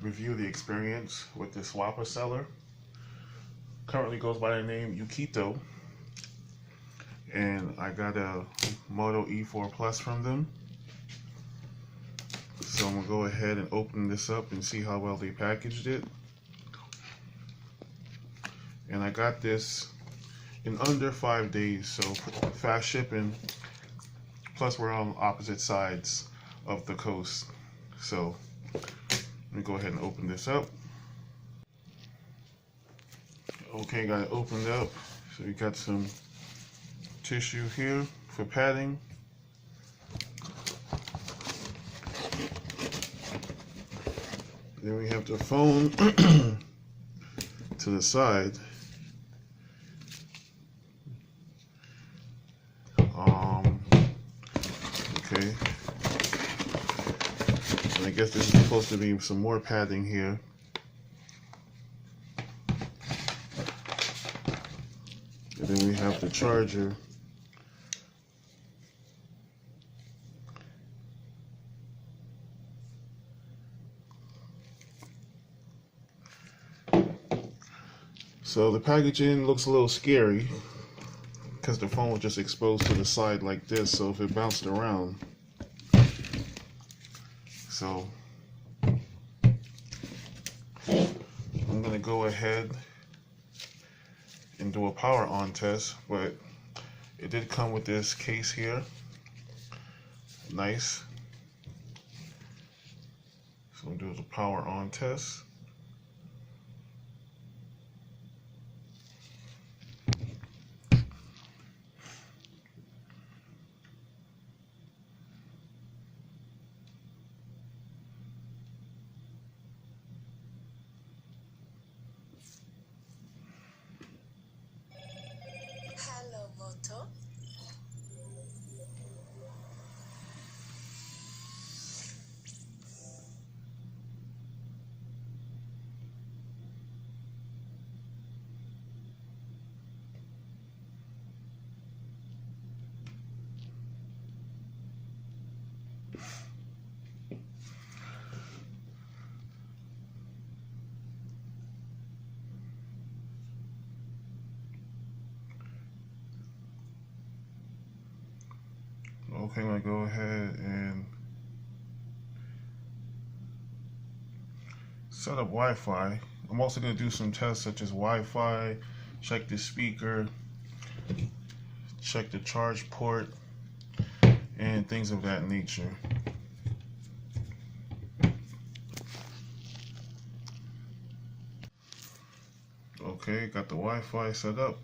review the experience with the Swappa seller. Currently goes by the name Yukito, and I got a Moto E4 Plus from them. So I'm gonna go ahead and open this up and see how well they packaged it. And I got this in under 5 days, so fast shipping. Plus we're on opposite sides of the coast. So let me go ahead and open this up. Okay, got it opened up. So we got some tissue here for padding. Then we have the phone to the side. Okay. And I guess this is supposed to be some more padding here. And then we have the charger. So the packaging looks a little scary because the phone was just exposed to the side like this, so if it bounced around. So I'm gonna go ahead and do a power on test, but it did come with this case here. Nice. So I'm gonna do the power on test. Hello, Moto. Okay, I'm gonna go ahead and set up Wi-Fi. I'm also gonna do some tests such as Wi-Fi, check the speaker, check the charge port, and things of that nature. Okay, got the Wi-Fi set up.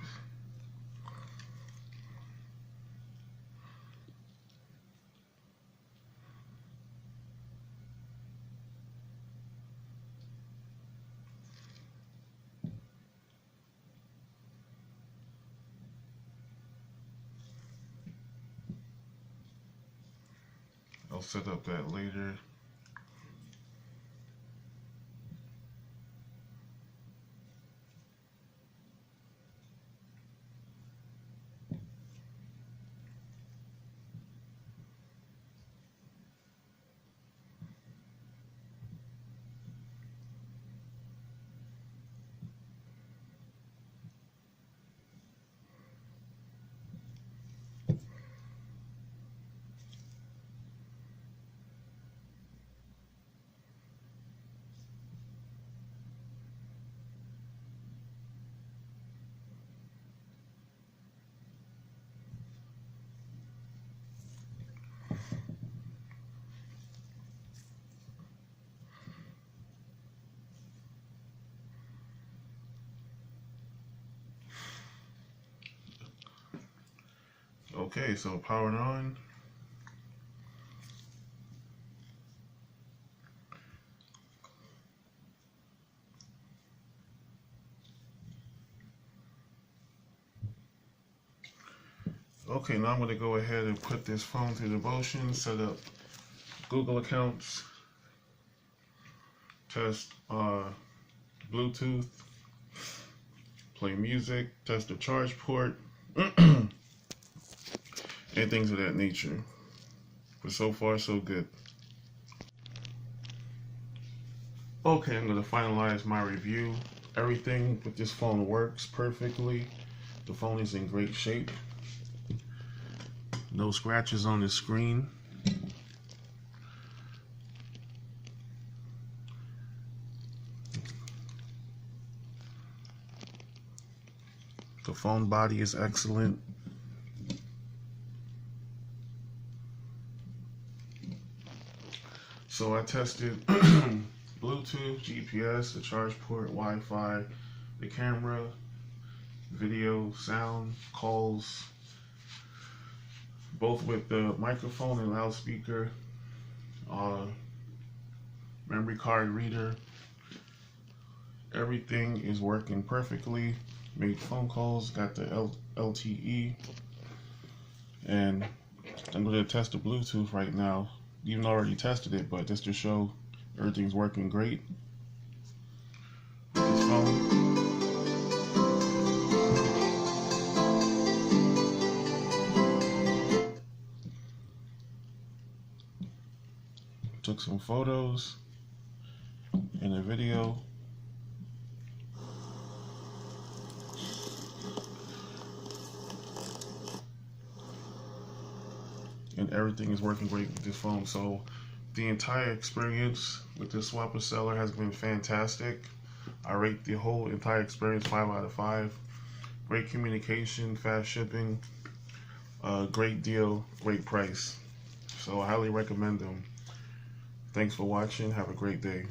I'll set up that later. Okay, so powered on. Okay, now I'm going to go ahead and put this phone through the motion, set up Google accounts, test Bluetooth, play music, test the charge port, and things of that nature. But so far, so good. Okay, I'm going to finalize my review. Everything with this phone works perfectly. The phone is in great shape. No scratches on the screen. The phone body is excellent. So I tested Bluetooth, GPS, the charge port, Wi-Fi, the camera, video, sound, calls, both with the microphone and loudspeaker, memory card reader. Everything is working perfectly. Made phone calls, got the LTE, and I'm going to test the Bluetooth right now. Even already tested it, but just to show everything's working great with this phone. Took some photos and a video. And everything is working great with this phone. So the entire experience with this Swappa seller has been fantastic. I rate the whole entire experience 5 out of 5. Great communication, fast shipping, great deal, great price. So I highly recommend them. Thanks for watching. Have a great day.